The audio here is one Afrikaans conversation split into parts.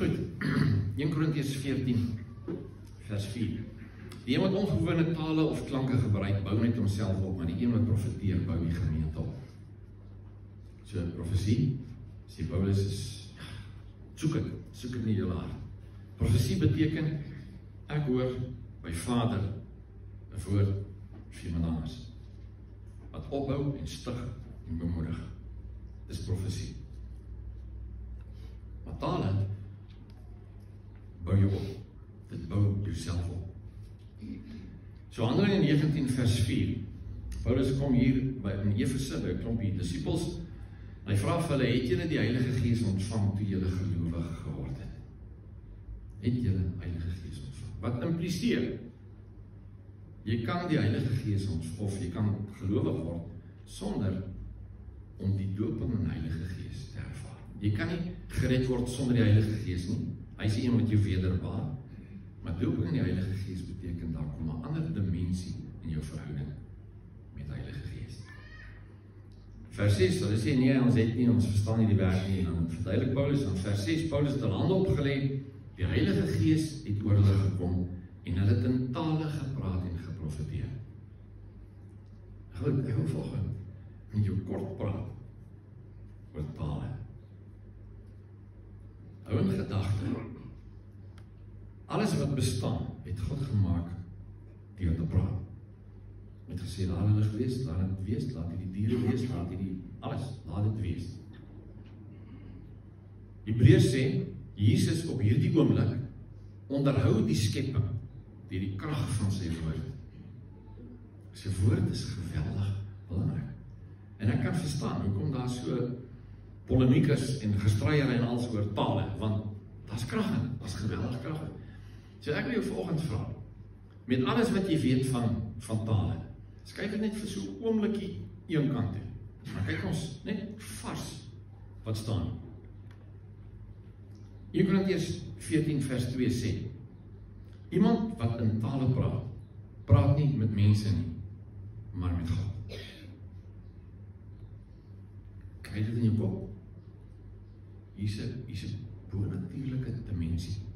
Goed, 1 Korintiërs 14 vers 4. Die een wat ongewone tale of klanke gebruik, bou net homself op, maar die een wat profeteer, bou die gemeente op. So, profesie, sê Paulus is, soek het nie julle hart. Profesie beteken, ek hoor by Vader, 'n woord vir iemand anders, wat opbou en stig en bemoedig. Dis profesie. Maar tale, bou jou op. Dit bou jouself op. So Handelinge 19 vers 4. Paulus kom hier in Efese by 'n klompie disippels. Hy vra vir hulle, het julle die Heilige Gees ontvang toe julle gelowig geword het? Het julle Heilige Gees ontvang? Wat impliseer? Jy kan die Heilige Gees ontvang, of jy kan gelowig word, sonder om die doop in die Heilige Gees te ervaar. Jy kan nie gered word sonder die Heilige Gees nie. Hy is een met jou wederbaar. Maar doop in die Heilige Gees beteken daar kom 'n ander dimensie in jou verhouding met die Heilige Gees. Vers 6, hulle sê nee, ons het nie, ons verstaan nie die werk nie, en dan verduidelik Paulus, aan vers 6, Paulus het hulle hande opgelê, die Heilige Gees het oor hulle gekom, en hulle het in tale gepraat en geprofeteer. Goed, ek wil volgende, met jou kort praat, oor tale. Hou in gedagte, alles wat bestaan, het God gemaak deur te praat. Het gesê, laat hulle wees, laat het wees, laat die diere wees, laat die alles, laat het wees. Hebreërs sê, Jesus op hierdie oomblik onderhou die skepping deur die krag van sy woord. Sy woord is geweldig belangrik. En ek kan verstaan, hoekom daar so polemiek is en gestryery en alles oor tale, want daar's krag in, daar's geweldig krag in. So ek wil jou vanoggend vra, met alles wat jy weet van tale, skryf dit net vir so 'n oombliekie een kant toe. Maar kyk ons net vars wat staan. 1 Korintiërs 14 vers 2 sê, iemand wat in tale praat nie met mense nie, maar met God. Kry dit in jou kop? Hier's 'n bonatuurlike dimensie.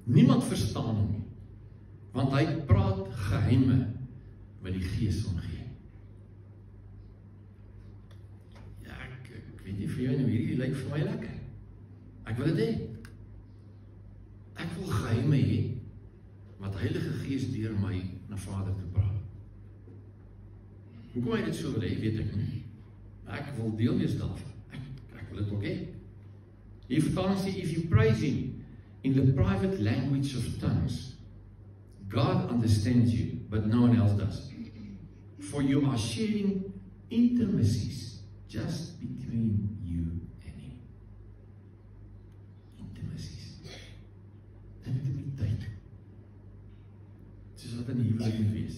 Niemand verstaan hom nie, want hy praat geheime wat die Gees hom gee. Ja, ek weet nie vir jou nie, hierdie lyk vir my lekker. Ek wil dit hê. Ek wil geheime hê, wat Heilige Gees deur my na Vader toe praat. Hoekom hy dit so wil hê, weet ek nie. Ek wil deel wees daarvan. Ek wil dit ook hê. Hier vertaling sê, if you praise him in the private language of tongues, God understands you, but no one else does. For you are sharing intimacies just between you and him. Intimacies. Intimiteit. Soos wat in die huwelik moet wees.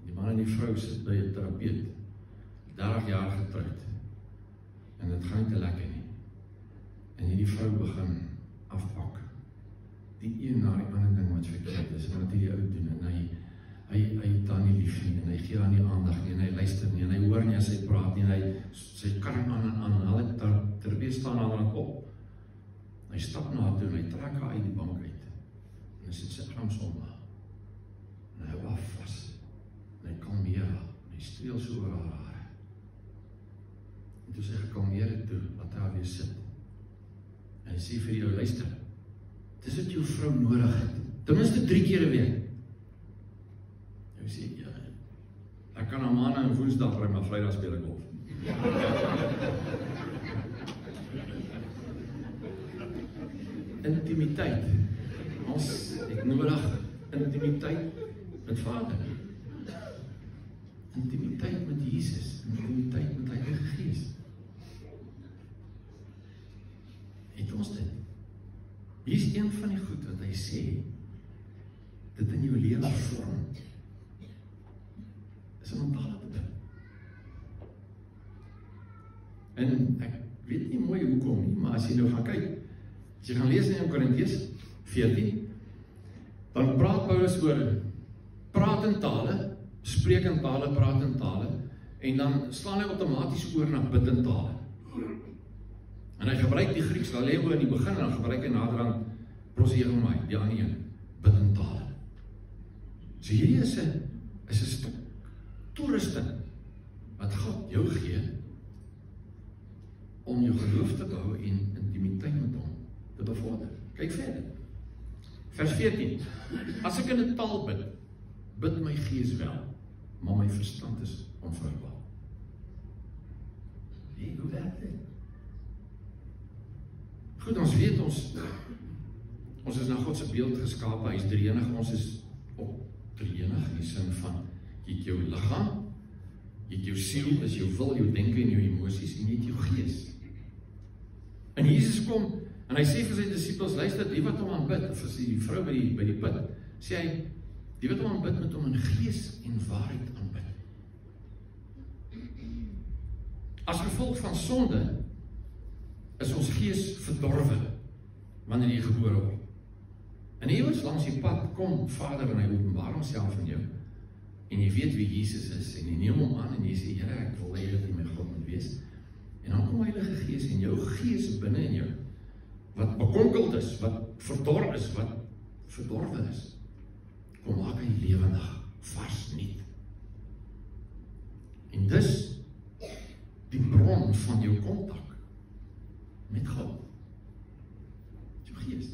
Die man en die vrou sit by 'n terapeut, 30 jaar getroud, en dit gaan nie te lekker nie. En hierdie vrou begin afpak. Die een na die ander ding wat verkeerd is, en wat hierdie ou doen, en hy het haar nie lief nie, en hy gee haar nie aandag nie, en hy luister nie, en hy hoor nie as sy praat nie, en sy karring aan en aan, en hulle terwyl staan aan op. Hy stap na haar toe, en hy trek haar uit die bank uit, en hy sit sy arms om haar, en hy hou haar vas, en hy kalmeer haar, en hy streel so oor haar hare. En toe sy gekalmeer het toe, laat hy haar weer sit. En hy sê vir jou, luister, dis wat jou vrou nodig het, ten minste 3 keer 'n week. Jy sê, ja, ek kan haar maandag en woensdag ry, maar Vrydag speel ek golf. Intimiteit. Ons het nodig intimiteit met Vader. Intimiteit met Jesus, intimiteit met die Heilige Gees. Het ons dit? Hier is een van die goed wat hy sê, dit in jou lewe vorm, is om tale te bid. En ek weet nie mooi hoekom nie, maar as jy nou gaan kyk, as jy gaan lees in 1 Korintiërs 14, dan praat Paulus oor praat in tale, spreek in tale, praat in tale, en dan slaan hy outomaties oor na bid in tale. En hy gebruik die Grieks laleo in die begin, en dan gebruik hy naderhand prosegomai, die ander een, bid in tale. So hierdie is 'n stuk toerusting wat God jou gee om jou geloof te bou en intimiteit met hom te bevorder. Kyk verder. Vers 14. As ek in 'n taal bid, bid my gees wel, maar my verstand is onvrugbaar. Nee, hoe werk dit? Goed, ons weet ons is na God se beeld geskape, hy is drieënig, ons is ook drieënig in die sin van, jy het jou liggaam, jy het jou siel, dis jou wil, jou denke en jou emosies, en jy het jou gees. En Jesus kom, en hy sê vir sy disippels, luister, die wat hom aanbid, of as die vrou by die put, sê hy, die wat hom aanbid, moet hom in gees en waarheid aanbid. As gevolg van sonde, is ons gees verdorwe, wanneer jy gebore word. En eewers langs die pad, kom Vader en hy openbaar homself in jou, en jy weet wie Jesus is, en jy neem hom aan, en jy sê, Here, ek wil hê dat jy my God moet wees, en dan kom Heilige Gees, en jou gees binne in jou, wat bekonkeld is, wat verdor is, wat verdorwe is, kom maak hy lewendig, vars, nuut. En dis die bron van jou kontak met God, jou gees.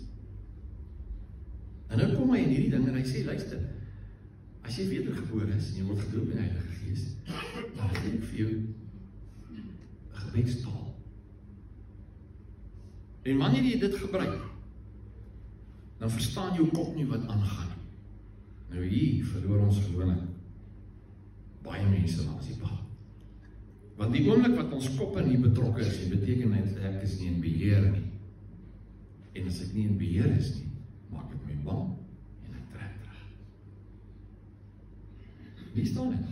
En nou kom hy in hierdie ding en hy sê, luister, as jy wedergebore is en jy word gedoop in die Heilige Gees, dan gee ek vir jou 'n gebedstaal. En wanneer jy dit gebruik, dan verstaan jou kop nie wat aangaan. Nou hier verloor ons gewoonlik baie mense langs die pad. Want die oomblik wat ons koppe nie betrokke is, beteken net ek is nie in beheer nie. En as ek nie in beheer is nie, maak ek my bang en ek trek terug. Wie staan dit?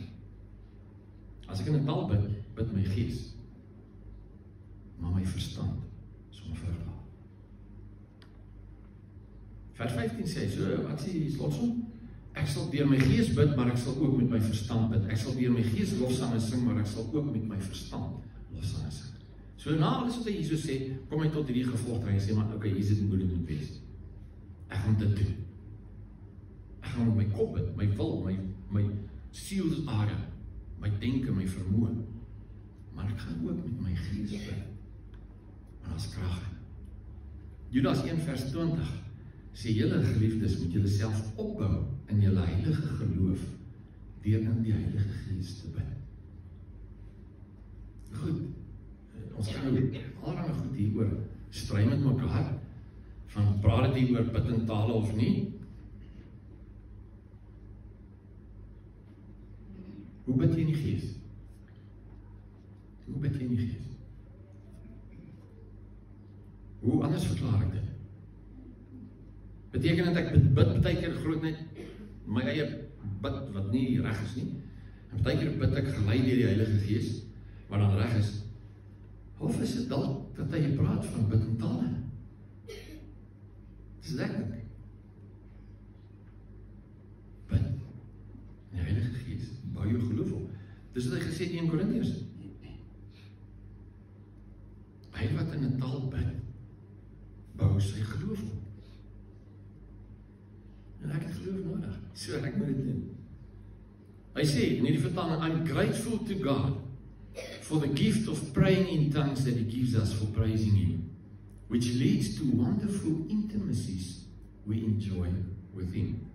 As ek in 'n taal bid, bid my gees, maar my verstand is onvrugbaar. Vers 15 sê, so wat sê die slotsom? Ek sal deur my gees bid, maar ek sal ook met my verstand bid. Ek sal deur my gees lofsange sing, maar ek sal ook met my verstand lofsange sing. So na alles wat hy hier so sê, kom hy tot hierdie gevolgtrekking en sê, maar okay, hier is dit hoe dit moet wees. Ek gaan dit doen. Ek gaan met my kop bid, my wil, my sielsare, my denke, my vermoë. Maar ek gaan ook met my gees bid. Maar as krag. Judas 1 vers 20 sê, julle geliefdes, moet julle self opbou in julle heilige geloof, deur in die Heilige Gees te bid. Goed, ons kan nou allerlei goed hieroor stry met mekaar, van praat dit hier oor bid in tale of nie. Hoe bid jy in die Gees? Hoe bid jy in die Gees? Hoe anders verklaar ek dit? Beteken dat ek bid baie keer groot net my eie bid wat nie reg is nie. En baie keer bid ek gelei deur die Heilige Gees wat dan reg is. Of is dit dalk dat hy praat van bid in tale? Dis lekker. Bid in die Heilige Gees, bou jou geloof op. Dis wat hy gesê het in 1 Korintiërs. Hy wat in 'n taal bid, bou sy geloof op. En ek het geloof nodig, so ek moet dit doen. Hy sê, in hierdie vertaling, I'm grateful to God for the gift of praying in tongues that He gives us for praising Him, which leads to wonderful intimacies we enjoy with Him.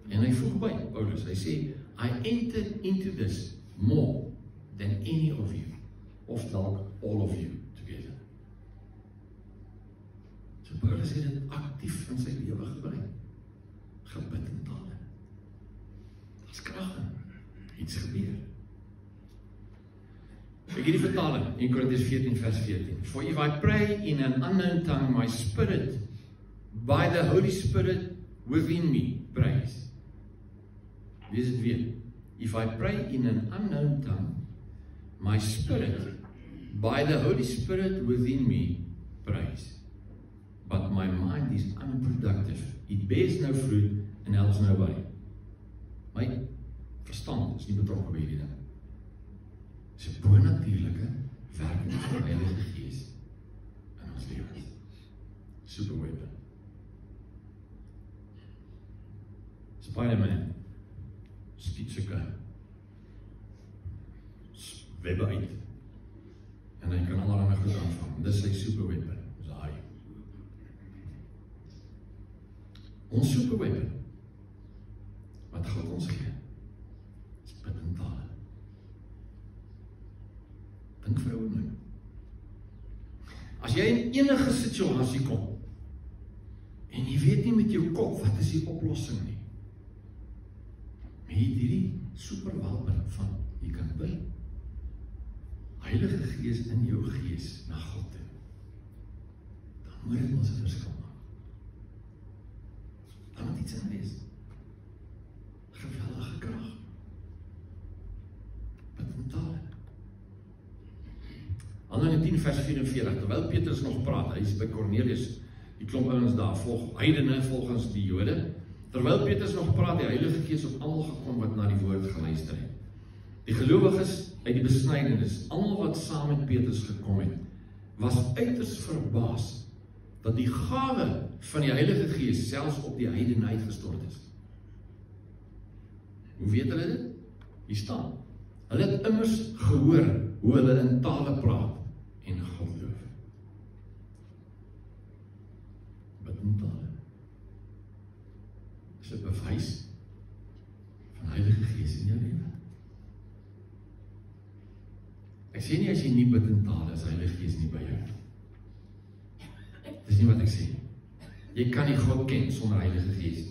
En hy voeg by, Paulus, hy sê, I entered into this more than any of you, of dalk all of you together. So Paulus het dit aktief in sy lewe gebruik. Gebid in tale. Dit's krag in. Iets gebeur. Ek hierdie vertaling, 1 Korintiërs 14 vers 14. For if I pray in an unknown tongue, my spirit, by the Holy Spirit within me, prays. Lees dit weer. If I pray in an unknown tongue, my spirit, by the Holy Spirit within me, prays. But my mind is unproductive. It bears no fruit and helps nobody. My verstand is nie betrokke by hierdie ding. Dis 'n bonatuurlike werking van die Heilige Gees superweapon. Spider-Man skiet sulke webbe uit en hy kan allerlei goed aanvang. Dis sy superweapon, dis hy. Ons superweapon wat God ons gee, is bid in tale. Dink vir 'n oomblik. As jy in enige situasie kom en jy weet nie met jou kop wat is die oplossing nie, maar jy het hierdie superwapen van jy kan bid. Heilige Gees in jou gees na God toe. Dan moet dit ons 'n verskil maak. Dan moet iets in wees. Geweldige krag. Bid in tale. Handelinge 10 vers 44, terwyl Petrus nog praat, hy is by Cornelius, die klomp ouens daar, heidene volgens die Jode. Terwyl Petrus nog praat, die Heilige Gees op almal gekom wat na die woord geluister het. Die gelowiges uit die besnydenis, almal wat saam met Petrus gekom het, was uiters verbaas dat die gawe van die Heilige Gees selfs op die heidene uitgestort is. Hoe weet hulle dit? Hier staan. Hulle het immers gehoor hoe hulle in tale praat en God loof. Bid in tale. Is 'n bewys van Heilige Gees in jou lewe. Ek sê nie as jy nie bid in tale, is Heilige Gees nie by jou. Dis nie wat ek sê. Jy kan nie God ken sonder Heilige Gees.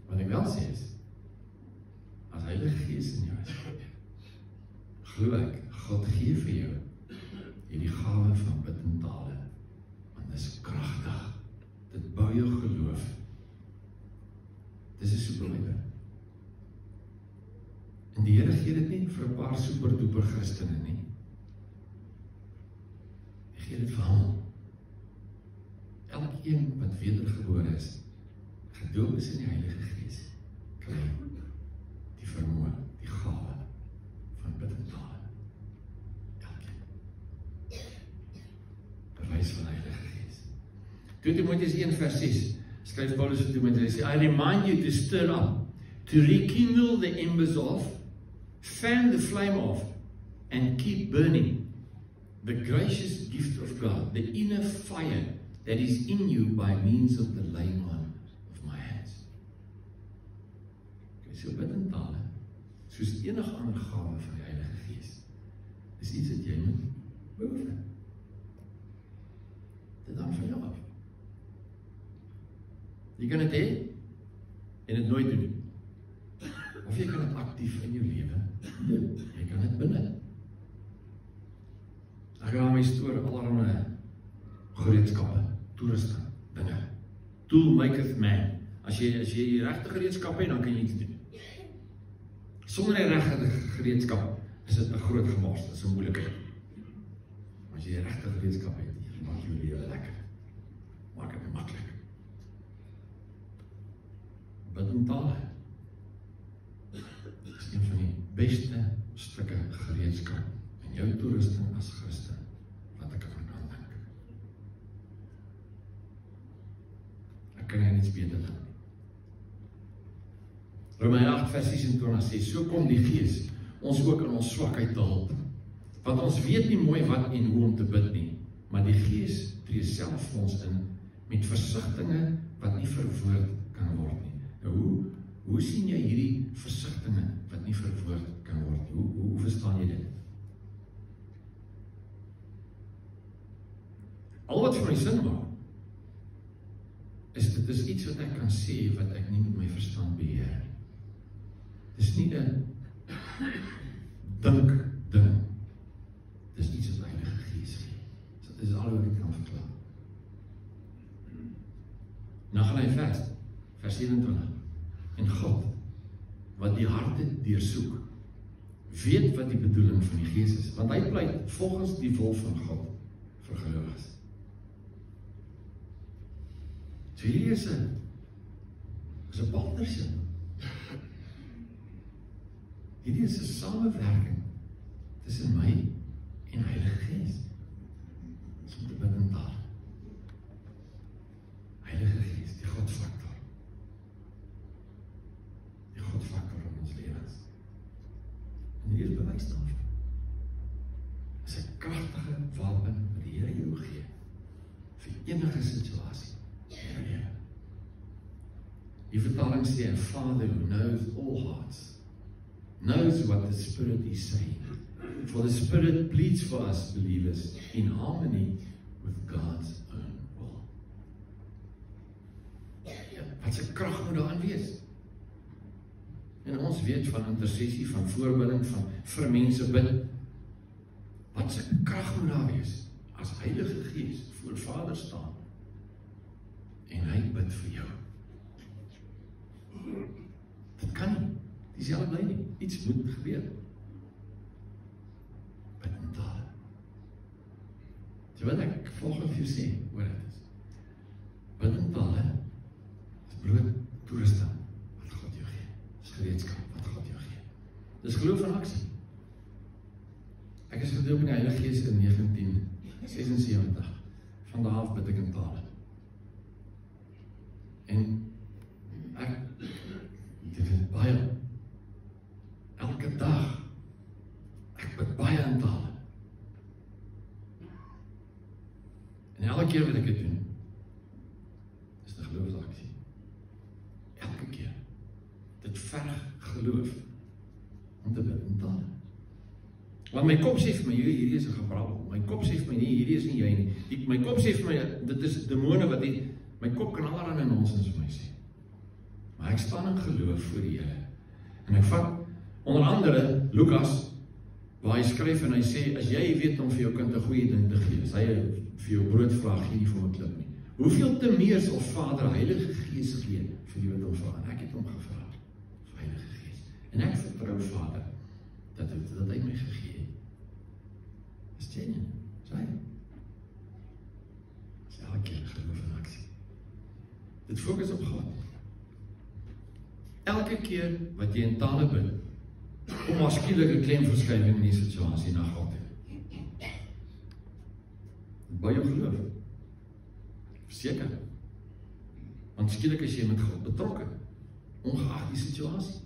Wat ek wel sê is, as Heilige Gees in jou is, glo ek, God gee vir jou hierdie gawe van bid in tale, want dit is kragtig. Dit bou jou geloof. Dis 'n superweapon. En die Here gee dit nie vir 'n paar superduper Christene nie. Hy gee dit vir almal. Elkeen wat wedergebore is, gedoop is in die Heilige Gees, kry die vermoë, die gawe van bid in tale. Elkeen. Bewys van Heilige Gees. 2 Timoteus 1 vers 6 skryf Paulus vir Timoteus, I remind you to stir up, to rekindle the embers of, fan the flame of, and keep burning the gracious gift of God, the inner fire that is in you by means of the laying on of my hands. Okay, so bid in tale, soos enige ander gawe van die Heilige Gees, is iets wat jy moet beoefen. Dit hang van jou af. Jy kan dit hê en dit nooit doen nie. Of jy kan dit aktief in jou lewe doen. Jy kan dit benut. Ek gaan my stoor allerlei gereedskappe, toerusting, dinge. Tool maketh man. As jy die regte gereedskap het, dan kan jy iets doen. Sonder die regte gereedskap is dit 'n groot gemors, dit is 'n moeilikheid. Maar as jy die regte gereedskap het, maak jou lewe lekker. Maak dit maklik. Bid in tale. Dit is een van die beste stukke gereedskap in jou toerusting as Christen wat ek aan kan dink. Ek kan nie iets beter doen. Romeine 8 vers 26 sê, so kom die Gees ons ook in ons swakheid te hulp. Want ons weet nie mooi wat en hoe om te bid nie, maar die Gees tree self vir ons in met versigtinge wat nie verwoord kan word nie. Nou, hoe sien jy hierdie versigtinge wat nie verwoord kan word nie? Hoe verstaan jy dit? Al wat vir my sin maak, is dit is iets wat ek kan sê, wat ek nie met my verstand beheer. Dit is nie 'n dink ding. Dit is iets wat Heilige Gees gee. So, dit is al wat ek kan verklaar. Nou gaan hy vers 27. En God, wat die harte deursoek, weet wat die bedoeling van die Gees is, want hy pleit volgens die wil van God vir gelowiges. So hierdie is 'n partnership. Hierdie is 'n samewerking tussen my en Heilige Gees. Ons moet bid in tale. is 'n kragtige wapen wat die Here jou gee vir enige situasie. Die vertaling sê, a Father who knows all hearts, knows what the Spirit is saying. For the Spirit pleads for us believers in harmony with God's own will. Wat 'n krag moet daarin wees? En ons weet van intersessie, van voorbidding, van vir mense bid. Wat 'n krag moet daar wees as Heilige Gees voor Vader staan en hy bid vir jou. Dit kan nie, die self bly nie, iets moet gebeur. Bid in tale. Terwyl ek volgende vir jou sê, wat dit is. Bid in tale is bloot toerusting wat God jou gee. Dis gereedskap wat God jou gee. Dis geloof en aksie. Ek is gedoop in die Heilige Gees in 1976. Van daar af bid ek in tale. En dit is baie. Elke dag. Ek bid baie in tale. En elke keer wat ek dit doen, is die geloofsaksie. Elke keer. Dit verg geloof om te bid in tale. Want my kop sê vir my, hierdie is 'n gebrabbel. My kop sê vir my, nee, hierdie is nie jy nie. My kop sê vir my, dit is demone wat my kop kan allerhande nonsens vir my sê. Maar ek staan in geloof voor die Here. En ek vat onder andere Lukas, waar hy skryf en hy sê, as jy weet om vir jou kind 'n goeie ding te gee, as hy vir jou brood vra, gee nie vir hom 'n klip nie. Hoeveel te meer sal Vader Heilige Gees gee vir wie wat hom vra? En ek het hom gevra vir Heilige Gees. En ek vertrou Vader dat hy my gegee het. Is genuine, sê hy. Is elke keer geloof en aksie. Dit fokus op God. Elke keer wat jy in tale bid, kom maar skielike klemverskywing in die situasie na God. By jou geloof. Verseker. Want skielik is jy met God betrokke, ongeag die situasie.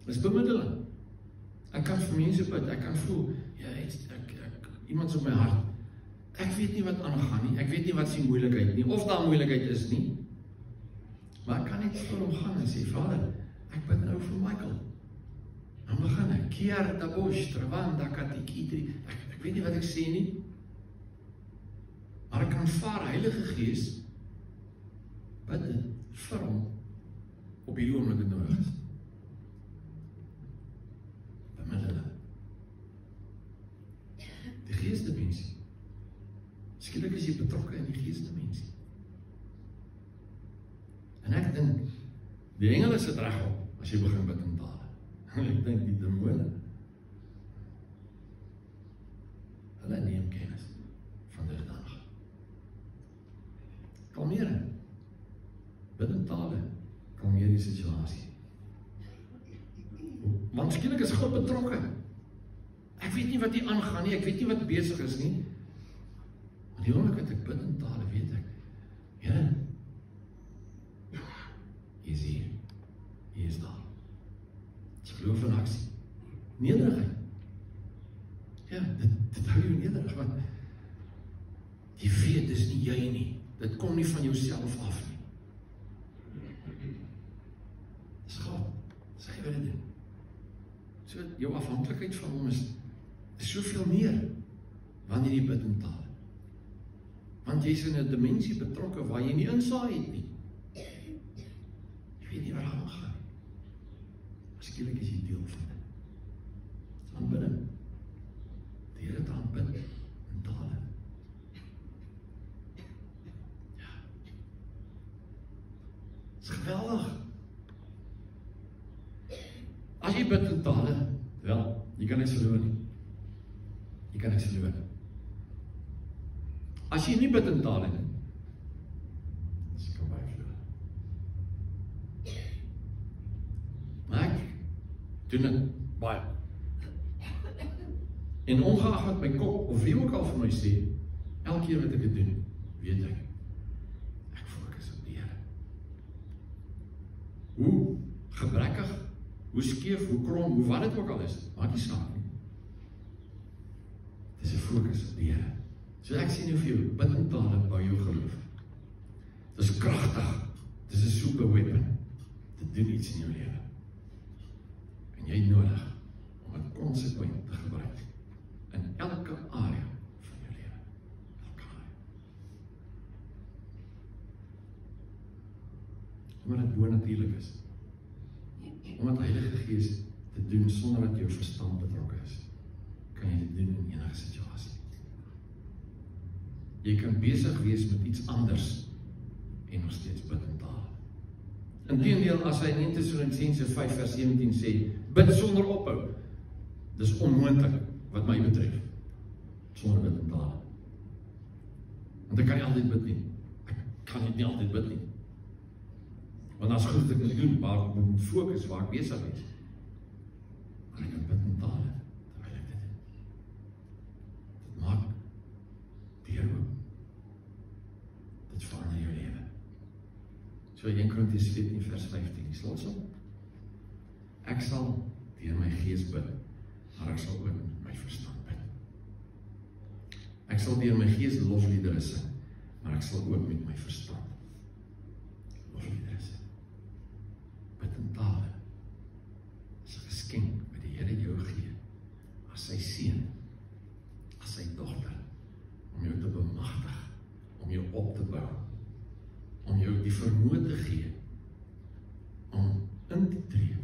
Dis bemiddeling. Ek kan vir mense bid, ek kan voel, iemand op my hart, ek weet nie wat aangaan nie, ek weet nie wat is die moeilikheid nie, of daar moeilikheid is nie, maar ek kan net vir hom gaan en sê, Vader, ek bid nou vir Michael, dan begin ek, Kier Dabosh, Trawanda Katikidri, ek weet nie wat ek sê nie, maar ek kan vaar Heilige Gees, bid vir hom, op die oomblik het nodig is. Bemiddelen. Die geestdimensie. Skielik is jy betrokke in die geestdimensie. En ek dink, die engele sit reg op, as jy begin bid in tale. Ek dink die demone, hulle neem kennis van die gedanige. Kalmering. Bid in tale, kalmeer die situasie. Want skielik is God betrokke. Ek weet nie wat hier aangaan nie, ek weet nie wat besig is nie. Maar die oomblik wat ek bid in tale, weet ek, Here, hy is hier, hy is daar. Dis geloof en aksie. Nederigheid. Ja, dit hou jou nederig, want jy weet, dis nie jy nie. Dit kom nie van jouself af nie. Dis God, sy wil dit doen. So, jou afhanklikheid van hom is soveel meer wanneer jy bid in tale. Want jy is in 'n dimensie betrokke waar jy nie insaai het nie. Jy weet nie wat daar aangaan. Skielik is jy deel van dit. Dis aanbidding. Die Here te aanbid in tale. Ja. Dis geweldig. As jy bid in tale, wel, jy kan niks verloor nie. Jy kan niks verloor. As jy nie bid in tale nie, dis kan baie verloor. Maar ek doen dit baie. En ongeag wat my kop, of wie ook al vir my sê, elke keer wat ek dit doen, weet ek fokus op die Here. Hoe gebrekkig, hoe skeef, hoe krom, hoe wat dit ook al is, maak nie saak nie. Dis 'n fokus op die Here. So ek sê nou vir jou, bid in tale by jou geloof. Dis kragtig. Dis 'n super weapon. Dit doen iets in jou lewe. En jy het nodig om dit konsekwent te gebruik in elke area van jou lewe. Elke area. Omdat dit bonatuurlik is. Omdat die Heilige Gees dit doen sonder dat jou verstand betrokke is, kan jy dit doen in enige situasie. Jy kan besig wees met iets anders en nog steeds bid in tale. Inteendeel, as hy in 1 Tessalonisense 5 vers 17 sê, bid sonder ophou. Dis onmoontlik wat my betref, sonder bid in tale. Want ek kan nie altyd bid nie. Ek kan nie altyd bid nie. Want as goed ek moet doen, waar ek moet fokus, waar ek besig is. Maar ek kan bid in tale, terwyl ek dit doen. Dit maak deur oop. Dit verander jou lewe. So 1 Korintiërs 14 vers 15, die slotsom. Ek sal deur my gees bid, maar ek sal ook met my verstand bid. Ek sal deur my gees lofliedere sing, maar ek sal ook met my verstand lofliedere sing. Bid in tale is 'n geskenk wat die Here jou gee, as sy seun, as sy dogter, om jou te bemagtig, om jou op te bou, om jou die vermoë te gee, om in te tree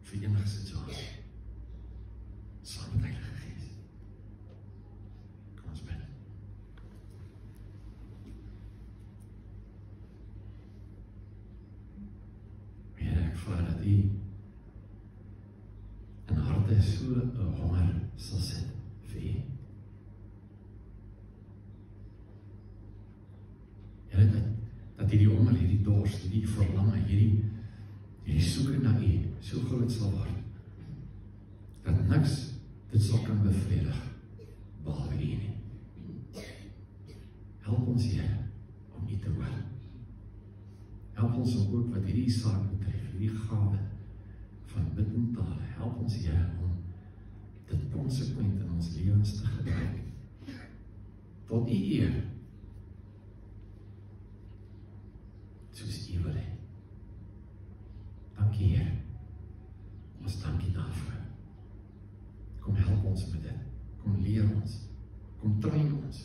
vir enige situasie, saam met die Heilige Gees. Kom ons bid. Here, ek vra dat U in harte so 'n honger sal sit vir U. Here, dat hierdie honger, hierdie dors, hierdie verlange, hierdie soeke na U so groot sal word, dat niks dit sal kan bevredig behalwe U nie. Help ons, Here, om U te hoor. Help ons ook wat hierdie saak betref, hierdie gawe van bid in tale. Help ons, Here, om dit konsekwent in ons lewens te gebruik tot U eer, soos U wil hê. Dankie, Here. Ons dankie daarvoor. Kom help ons met dit. Kom leer ons. Kom train ons.